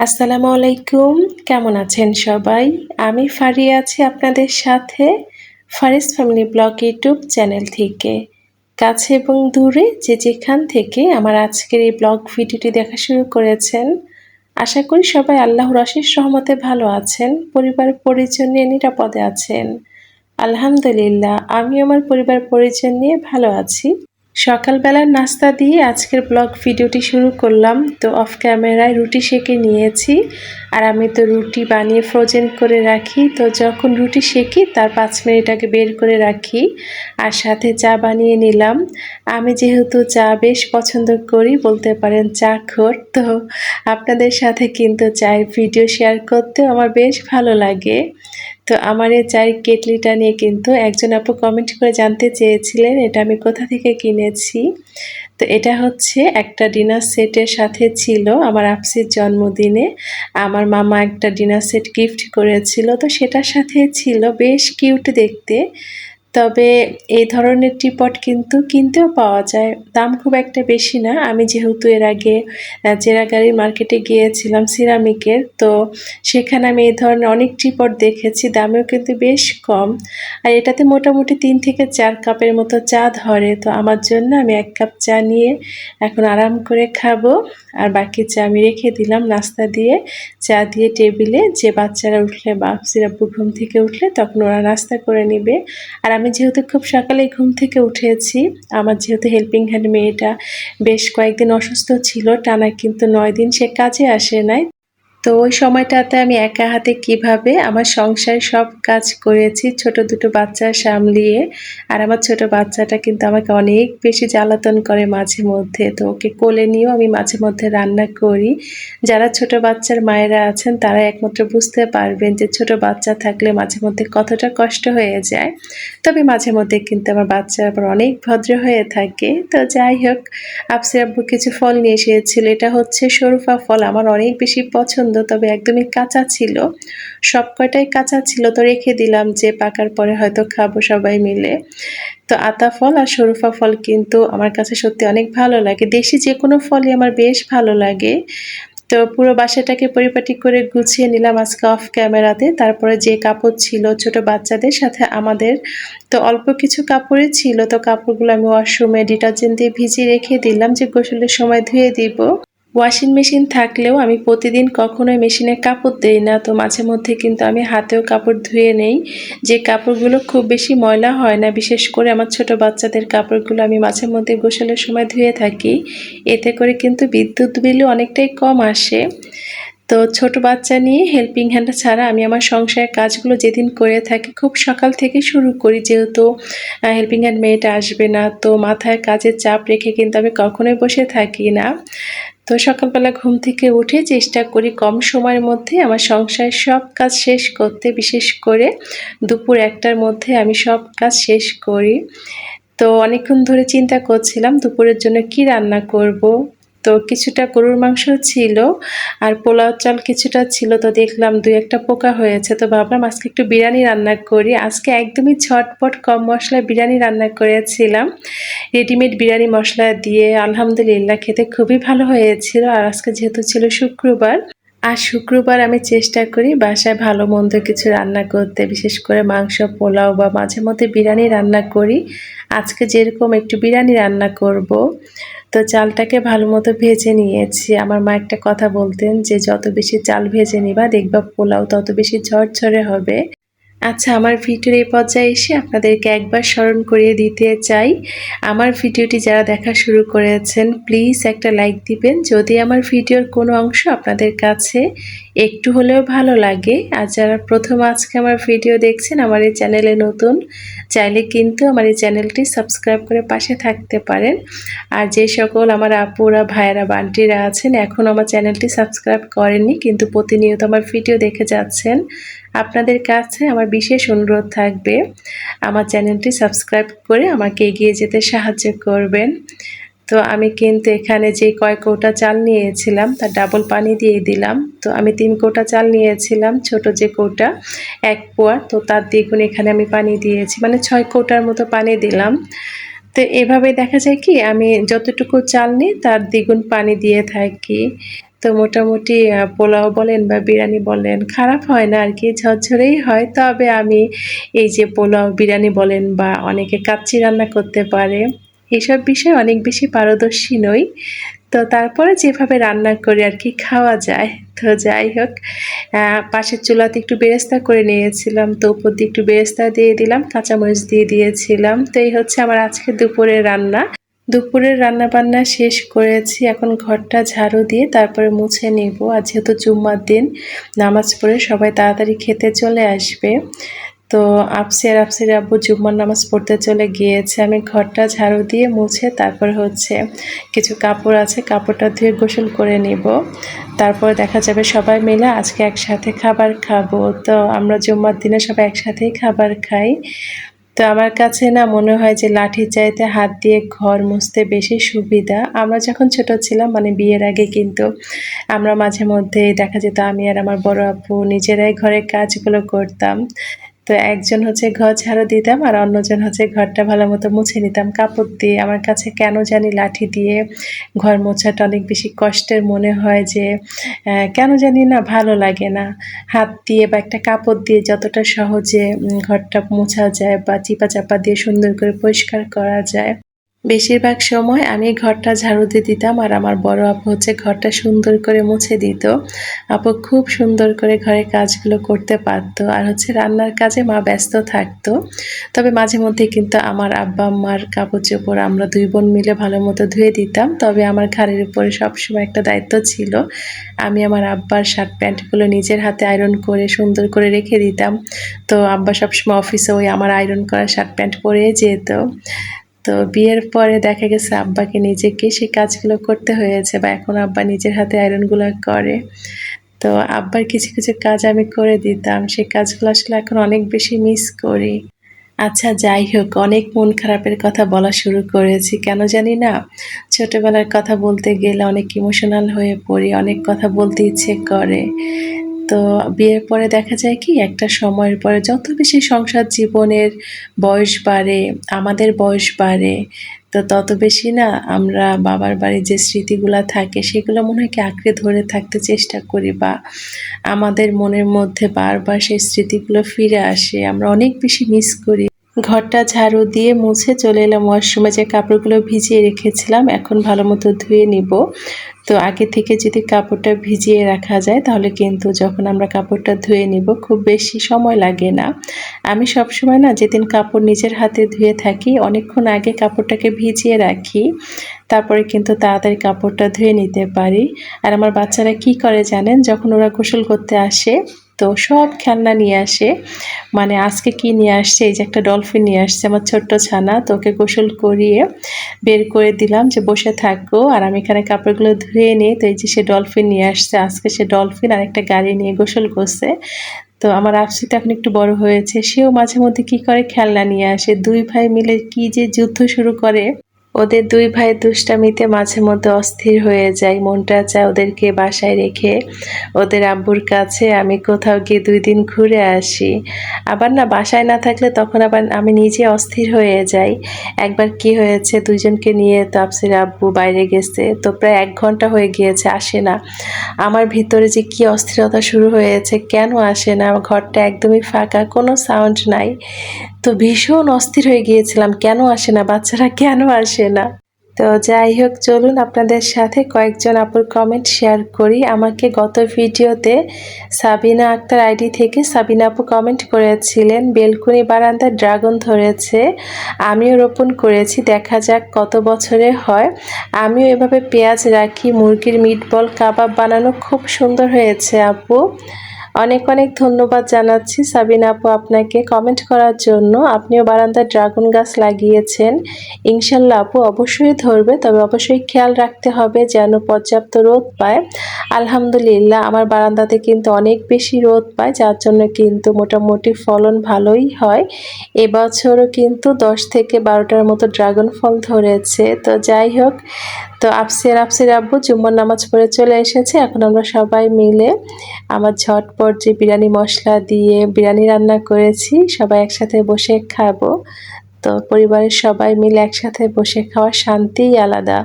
আসসালামু আলাইকুম। কেমন আছেন সবাই? আমি ফারিয়া আছি আপনাদের সাথে Faris family blog YouTube channel থেকে। কাছে এবং দূরে যে যেখান থেকে আমার আজকের এই ব্লগ ভিডিওটি দেখা শুরু করেছেন, আশা করি সবাই আল্লাহর অশেষ রহমতে ভালো আছেন, পরিবার পরিজন নিয়ে নিরাপদে আছেন। আলহামদুলিল্লাহ, আমি আমার পরিবার পরিজন নিয়ে ভালো আছি। সকালবেলার নাস্তা দিয়ে আজকের ব্লগ ভিডিওটি শুরু করলাম। তো অফ ক্যামেরায় রুটি সেঁকে নিয়েছি। আর আমি তো রুটি বানিয়ে ফ্রোজেন করে রাখি। তো যখন রুটি সেঁকি তার 5 মিনিট আগে বের করে রাখি। আর সাথে চা বানিয়ে নিলাম। আমি যেহেতু চা বেশ পছন্দ করি, বলতে পারেন চাখোর। তো আপনাদের সাথে কিন্তু চায়ের ভিডিও শেয়ার করতেও আমার বেশ ভালো লাগে। তো আমার এই চায়ের কেটলিটা নিয়ে কিন্তু একজন আপু কমেন্ট করে জানতে চেয়েছিলেন এটা আমি কোথা থেকে কিনেছি। তো এটা হচ্ছে একটা ডিনার সেটের সাথে ছিল আমার আপসির জন্মদিনে। আমার মামা একটা ডিনার সেট গিফট করেছিল, তো সেটার সাথে ছিল, বেশ কিউট দেখতে। তবে এই ধরনের টিপট কিন্তু কিনতেও পাওয়া যায়, দাম খুব একটা বেশি না। আমি যেহেতু এর আগে চেরাগাড়ি মার্কেটে গিয়েছিলাম সিরামিকের, তো সেখানে আমি এই ধরনের অনেক টিপট দেখেছি, দামেও কিন্তু বেশ কম। আর এটাতে মোটামুটি 3 থেকে 4 কাপের মতো চা ধরে। তো আমার জন্য আমি 1 কাপ চা নিয়ে এখন আরাম করে খাবো। আর বাকি চা আমি রেখে দিলাম নাস্তা দিয়ে। চা দিয়ে টেবিলে, যে বাচ্চারা উঠলে বা আব্বু ঘুম থেকে উঠলে তখন ওরা নাস্তা করে নেবে। আর আমি যেহেতু খুব সকালেই ঘুম থেকে উঠেছি, আমার যেহেতু হেল্পিং হ্যান্ড মেয়েটা বেশ কয়েকদিন অসুস্থ ছিল, টানা কিন্তু 9 দিন সে কাজে আসে নাই। তো ওই সময়টাতে আমি একা হাতে কিভাবে আমার সংসারের সব কাজ করেছি ছোট দুটো বাচ্চা সামলিয়ে। আর আমার ছোট বাচ্চাটা কিন্তু আমাকে অনেক বেশি জ্বালাতন করে মাঝে মধ্যে, তো ওকে কোলে নিয়েও আমি মাঝে মধ্যে রান্না করি। যারা ছোট বাচ্চার মায়েরা আছেন তারা একমাত্র বুঝতে পারবেন যে ছোট বাচ্চা থাকলে মাঝে মধ্যে কতটা কষ্ট হয়ে যায়। তবে মাঝে মধ্যে কিন্তু আমার বাচ্চা আবার অনেক ভদ্র হয়ে থাকে। তো যাই হোক, আফসি আব্বু কিছু ফল নিয়ে এসেছিল। এটা হচ্ছে শরুফা ফল, আমার অনেক বেশি পছন্দ, তবে একদমই কাঁচা ছিল। সব কয়টাই কাঁচা ছিল, তো রেখে দিলাম যে পাকার পরে হয়তো খাবো সবাই মিলে। তো আতা ফল আর শরুফা ফল কিন্তু আমার কাছে সত্যি অনেক ভালো লাগে। দেশি যে কোনো ফলই আমার বেশ ভালো লাগে। তো পুরো বাসাটাকে পরিপাটি করে গুছিয়ে নিলাম আজকে অফ ক্যামেরাতে। তারপরে যে কাপড় ছিল ছোট বাচ্চাদের সাথে আমাদের, তো অল্প কিছু কাপড়ই ছিল। তো কাপড়গুলো আমি ওয়াশরুমে ডিটারজেন্ট দিয়ে ভিজিয়ে রেখে দিলাম যে গোসলের সময় ধুয়ে দিব। ওয়াশিং মেশিন থাকলেও আমি প্রতিদিন কখনোই মেশিনে কাপড় দেই না। তো মাঝে মধ্যে কিন্তু আমি হাতেও কাপড় ধুয়ে নেই, যে কাপড়গুলো খুব বেশি ময়লা হয় না। বিশেষ করে আমার ছোট বাচ্চাদের কাপড়গুলো আমি মাঝে মধ্যে গোসলের সময় ধুয়ে থাকি। এতে করে কিন্তু বিদ্যুৎ বিলও অনেকটাই কম আসে। তো ছোট বাচ্চা নিয়ে হেল্পিং হ্যান্ড ছাড়া আমি আমার সংসারের কাজগুলো যেদিন করে থাকি খুব সকাল থেকে শুরু করি, যেহেতু হেল্পিং হ্যান্ড মেয়েটা আসবে না। তো মাথায় কাজের চাপ রেখে কিন্তু আমি কখনোই বসে থাকি না। তো সকালবেলা ঘুম থেকে উঠে চেষ্টা করি কম সময়ের মধ্যে আমার সংসারের সব কাজ শেষ করতে। বিশেষ করে দুপুর 1টার মধ্যে আমি সব কাজ শেষ করি। তো অনেকক্ষণ ধরে চিন্তা করছিলাম দুপুরের জন্য কি রান্না করব। তো কিছুটা গরুর মাংস ছিল আর পোলাও চাল কিছুটা ছিল। তো দেখলাম 2-1টা পোকা হয়েছে, তো ভাবলাম আজকে একটু বিরিয়ানি রান্না করি। আজকে একদমই ঝটপট কম মশলায় বিরিয়ানি রান্না করেছিলাম, রেডিমেড বিরিয়ানি মশলা দিয়ে। আলহামদুলিল্লাহ, খেতে খুবই ভালো হয়েছিল। আর আজকে যেহেতু ছিল শুক্রবার, আর শুক্রবার আমি চেষ্টা করি বাসায় ভালো মন্দ কিছু রান্না করতে, বিশেষ করে মাংস, পোলাও বা মাঝে মধ্যে বিরিয়ানি রান্না করি। আজকে যেরকম একটু বিরিয়ানি রান্না করব। তো চালটাকে ভালো মতো ভেজে নিয়েছি। আমার মা একটা কথা বলতেন যে যত বেশি চাল ভেজে নিবা দেখবা পোলাও তত বেশি ঝরঝরে হবে। আচ্ছা, আমার ভিডিওর এই পর্যায়ে এসে আপনাদেরকে একবার স্মরণ করিয়ে দিতে চাই, আমার ভিডিওটি যারা দেখা শুরু করেছেন প্লিজ একটা লাইক দিবেন যদি আমার ভিডিওর কোনো অংশ আপনাদের কাছে একটু হলেও ভালো লাগে। আর যারা প্রথম আজকে আমার ভিডিও দেখছেন, আমার এই চ্যানেলে নতুন, চাইলে কিন্তু আমার এই চ্যানেলটি সাবস্ক্রাইব করে পাশে থাকতে পারেন। আর যে সকল আমার আপুরা, ভাইয়েরা, বান্টিরা আছেন এখন আমার চ্যানেলটি সাবস্ক্রাইব করেননি কিন্তু প্রতিনিয়ত আমার ভিডিও দেখে যাচ্ছেন, আপনাদের কাছে আমার বিশেষ অনুরোধ থাকবে আমার চ্যানেলটি সাবস্ক্রাইব করে আমাকে এগিয়ে যেতে সাহায্য করবেন। তো আমি কিন্তু এখানে যে কয় কৌটা চাল নিয়েছিলাম তার ডাবল পানি দিয়ে দিলাম। তো আমি 3 কৌটা চাল নিয়েছিলাম, ছোট যে কৌটা 1 পোয়া, তো তার দ্বিগুণ এখানে আমি পানি দিয়েছি, মানে 6 কৌটার মতো পানি দিলাম। তো এভাবে দেখা যায় কি আমি যতটুকু চাল নিই তার দ্বিগুণ পানি দিয়ে থাকি। তো মোটামুটি পোলাও বলেন বা বিরিয়ানি বলেন খারাপ হয় না আর কি, ঝরঝরেই হয়। তবে আমি এই যে পোলাও, বিরিয়ানি বলেন বা অনেকে কাচ্চি রান্না করতে পারে, এসব বিষয়ে অনেক বেশি পারদর্শী নই। তো তারপরে যেভাবে রান্না করি আর কি খাওয়া যায়। তো যাই হোক, পাশের চুলাতে একটু বেরেস্তা করে নিয়েছিলাম, তো উপর দিয়ে একটু বেরেস্তা দিয়ে দিলাম, কাঁচামরিচ দিয়ে দিয়েছিলাম। তো এই হচ্ছে আমার আজকে দুপুরের রান্না। দুপুরের রান্নাবান্না শেষ করেছি, এখন ঘরটা ঝাড়ু দিয়ে তারপরে মুছে নেব। আর যেহেতু জুম্মার দিন, নামাজ পড়ে সবাই তাড়াতাড়ি খেতে চলে আসবে। তো আফসি আর আফসির আব্বু জুম্মার নামাজ পড়তে চলে গিয়েছে। আমি ঘরটা ঝাড়ু দিয়ে মুছে তারপর হচ্ছে কিছু কাপড় আছে, কাপড়টা ধুয়ে গোসল করে নিব। তারপর দেখা যাবে সবাই মিলে আজকে একসাথে খাবার খাবো। তো আমরা জুম্মার দিনে সবাই একসাথেই খাবার খাই। তো আমার কাছে না মনে হয় যে লাঠির চাইতে হাত দিয়ে ঘর মুছতে বেশি সুবিধা। আমরা যখন ছোট ছিলাম, মানে বিয়ের আগে, কিন্তু আমরা মাঝে মধ্যেই দেখা যেত আমি আর আমার বড় আপু নিজেরাই ঘরের কাজগুলো করতাম। তো একজন হচ্ছে ঘর ঝাড়ু দিতাম আর অন্যজন হচ্ছে ঘরটা ভালো মতো মুছে নিতাম কাপড় দিয়ে। আমার কাছে কেন জানি লাঠি দিয়ে ঘর মোছাটা অনেক বেশি কষ্টের মনে হয়, যে কেন জানি না ভালো লাগে না। হাত দিয়ে বা একটা কাপড় দিয়ে যতটা সহজে ঘরটা মোছা যায় বা চিপা চাপা দিয়ে সুন্দর করে পরিষ্কার করা যায়, বেশিরভাগ সময় আমি ঘরটা ঝাড়ু দিয়ে দিতাম আর আমার বড় আপু হচ্ছে ঘরটা সুন্দর করে মুছে দিত। আপু খুব সুন্দর করে ঘরের কাজগুলো করতে পারতো, আর হচ্ছে রান্নার কাজে মা ব্যস্ত থাকতো। তবে মাঝে মধ্যে কিন্তু আমার আব্বা আম্মার কাপড় চোপড় আমরা দুই বোন মিলে ভালো মতো ধুয়ে দিতাম। তবে আমার ঘাড়ের উপরে সবসময় একটা দায়িত্ব ছিল, আমি আমার আব্বার শার্ট প্যান্টগুলো নিজের হাতে আয়রন করে সুন্দর করে রেখে দিতাম। তো আব্বা সবসময় অফিসে ওই আমার আয়রন করা শার্ট প্যান্ট পরে যেত। তো বিয়ের পরে দেখা গেছে আব্বাকে নিজেকে সেই কাজগুলো করতে হয়েছে, বা এখন আব্বা নিজের হাতে আয়রনগুলো করে। তো আব্বার কিছু কিছু কাজ আমি করে দিতাম, সেই কাজগুলো আসলে এখন অনেক বেশি মিস করি। আচ্ছা যাই হোক, অনেক মন খারাপের কথা বলা শুরু করেছি কেন জানি না। ছোটবেলার কথা বলতে গেলে অনেক ইমোশনাল হয়ে পড়ি, অনেক কথা বলতে ইচ্ছে করে। তো বিয়ের পরে দেখা যায় কি, একটা সময়ের পরে যত বেশি সংসার জীবনের বয়স বাড়ে, আমাদের বয়স বাড়ে, তো তত বেশি না আমরা বাবার বাড়ির যে স্মৃতিগুলা থাকে সেগুলো মনে হয় কি আঁকড়ে ধরে থাকতে চেষ্টা করি, বা আমাদের মনের মধ্যে বারবার সেই স্মৃতিগুলো ফিরে আসে, আমরা অনেক বেশি মিস করি। ঘরটা ঝাড়ু দিয়ে মুছে চলে এলাম ওয়াশরুমে, যে কাপড়গুলো ভিজিয়ে রেখেছিলাম এখন ভালো মতো ধুয়ে নিব। তো আগে থেকে যদি কাপড়টা ভিজিয়ে রাখা যায় তাহলে কিন্তু যখন আমরা কাপড়টা ধুয়ে নিব খুব বেশি সময় লাগে না। আমি সবসময় না যেদিন কাপড় নিজের হাতে ধুয়ে থাকি অনেকক্ষণ আগে কাপড়টাকে ভিজিয়ে রাখি, তারপরে কিন্তু তাড়াতাড়ি কাপড়টা ধুয়ে নিতে পারি। আর আমার বাচ্চারা কি করে জানেন, যখন ওরা গোসল করতে আসে তো সব খেলনা নিয়ে আসে। মানে আজকে কি নিয়ে আসছে, এই যে একটা ডলফিন নিয়ে আসছে আমার ছোট্ট ছানা, তো ওকে গোসল করিয়ে বের করে দিলাম যে বসে থাকো আর আমি এখানে কাপড়গুলো ধুয়ে নিই। তো এই যে সে ডলফিন নিয়ে আসছে, আজকে সে ডলফিন আর একটা গাড়ি নিয়ে গোসল করছে। তো আমার আফসিটা এখন একটু বড় হয়েছে, সেও মাঝে মধ্যে কি করে খেলনা নিয়ে আসে, দুই ভাই মিলে কি যে যুদ্ধ শুরু করে। ওদের দুই ভাইয়ের দুষ্টামিতে মাঝে মধ্যে অস্থির হয়ে যায়, মনটা চায় ওদেরকে বাসায় রেখে ওদের আব্বুর কাছে আমি কোথাও গিয়ে 2 দিন ঘুরে আসি। আবার না বাসায় না থাকলে তখন আবার আমি নিজে অস্থির হয়ে যাই। একবার কি হয়েছে, দুইজনকে নিয়ে তাফসির আব্বু বাইরে গেছে, তো প্রায় 1 ঘন্টা হয়ে গিয়েছে আসে না। আমার ভিতরে যে কি অস্থিরতা শুরু হয়েছে, কেন আসে না, ঘরটা একদমই ফাঁকা, কোনো সাউন্ড নাই। তো ভীষণ অস্থির হয়ে গিয়েছিলাম, কেন আসে না বাচ্চারা, কেন আসে না। তো যাই হোক, চলুন আপনাদের সাথে কয়েকজন আপুর কমেন্ট শেয়ার করি। আমাকে গত ভিডিওতে সাবিনা আক্তার আইডি থেকে সাবিনা আপু কমেন্ট করেছিলেন, বেলকুনি বারান্দায় ড্রাগন ধরেছে, আমিও রোপণ করেছি, দেখা যাক কত বছরে হয়। আমিও এভাবে পেঁয়াজ রাখি, মুরগির মিটবল কাবাব বানানো খুব সুন্দর হয়েছে আপু। অনেক অনেক ধন্যবাদ জানাচ্ছি সাবিনা আপু আপনাকে কমেন্ট করার জন্য। আপনিও বারান্দায় ড্রাগন গাছ লাগিয়েছেন, ইনশাল্লাহ আপু অবশ্যই ধরবে, তবে অবশ্যই খেয়াল রাখতে হবে যেন পর্যাপ্ত রোদ পায়। আলহামদুলিল্লাহ আমার বারান্দাতে কিন্তু অনেক বেশি রোদ পায়, যার জন্য কিন্তু মোটামুটি ফলন ভালোই হয়। এবছরও কিন্তু 10 থেকে 12টার মতো ড্রাগন ফল ধরেছে। তো যাই হোক, তো আফসির আব্বু জুম্মার নামাজ পড়ে চলে এসেছে, এখন আমরা সবাই মিলে আমার ঝটপট যে বিরিয়ানি মশলা দিয়ে বিরিয়ানি রান্না করেছি সবাই একসাথে বসে খাবো। তো পরিবারের সবাই মিলে একসাথে বসে খাওয়ার শান্তিই আলাদা।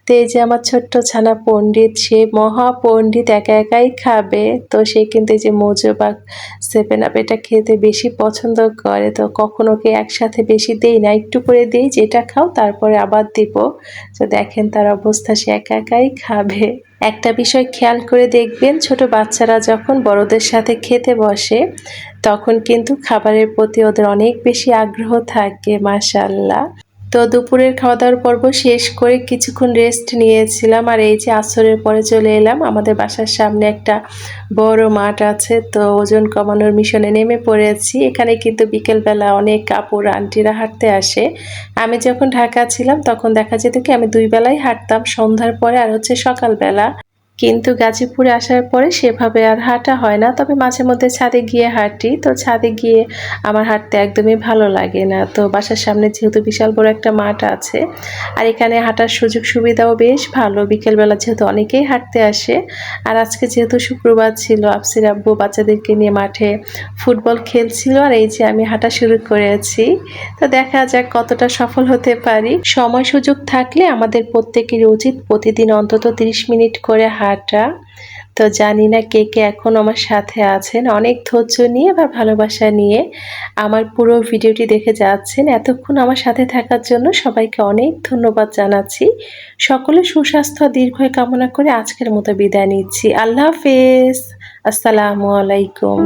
তো এই যে আমার ছোট্ট ছানা পণ্ডিত, সে মহা পণ্ডিত, একা একাই খাবে। তো সে কিন্তু এই যে মোজো বা 7 আপ এটা খেতে বেশি পছন্দ করে। তো কখনো ওকে একসাথে বেশি দেই না, একটু করে দেই, যেটা খাও তারপরে আবার দিব। তো দেখেন তার অবস্থা, সে একা একাই খাবে। একটা বিষয় খেয়াল করে দেখবেন, ছোট বাচ্চারা যখন বড়দের সাথে খেতে বসে তখন কিন্তু খাবারের প্রতি ওদের অনেক বেশি আগ্রহ থাকে, মাশাআল্লাহ। তো দুপুরের খাওয়া দাওয়ার পর্ব শেষ করে কিছুক্ষণ রেস্ট নিয়েছিলাম, আর এই যে আসরের পরে চলে এলাম। আমাদের বাসার সামনে একটা বড় মাঠ আছে, তো ওজন কমানোর মিশনে নেমে পড়েছি। এখানে কিন্তু বিকেলবেলা অনেক আপুরা আন্টিরা হাঁটতে আসে। আমি যখন ঢাকা ছিলাম তখন দেখা যেত কি আমি 2 বেলাই হাঁটতাম, সন্ধ্যার পরে আর হচ্ছে সকালবেলা। কিন্তু গাজীপুরে আসার পরে সেভাবে আর হাঁটা হয় না, তবে মাঝে মধ্যে ছাদে গিয়ে হাঁটি। তো ছাদে গিয়ে আমার হাঁটতে একদমই ভালো লাগে না। তো বাসার সামনে যেহেতু বিশাল বড় একটা মাঠ আছে, আর এখানে হাঁটার সুযোগ সুবিধাও বেশ ভালো। বিকেলবেলা যেহেতু অনেকেই হাঁটতে আসে, আর আজকে যেহেতু শুক্রবার ছিল, আফসির আব্বু বাচ্চাদেরকে নিয়ে মাঠে ফুটবল খেলছিল, আর এই যে আমি হাঁটা শুরু করেছি। তো দেখা যাক কতটা সফল হতে পারি। সময় সুযোগ থাকলে আমাদের প্রত্যেকেরই উচিত প্রতিদিন অন্তত 30 মিনিট করে হাঁটা। তো জানি না কে কে এখন আমার সাথে আছেন, অনেক ধৈর্য নিয়ে বা ভালোবাসা নিয়ে আমার পুরো ভিডিওটি দেখে যাচ্ছেন। এতক্ষণ আমার সাথে থাকার জন্য সবাইকে অনেক ধন্যবাদ জানাচ্ছি। সকলে সুস্বাস্থ্য দীর্ঘায়ু কামনা করে আজকের মতো বিদায় নিচ্ছি। আল্লাহ হাফেজ। আসসালামু আলাইকুম।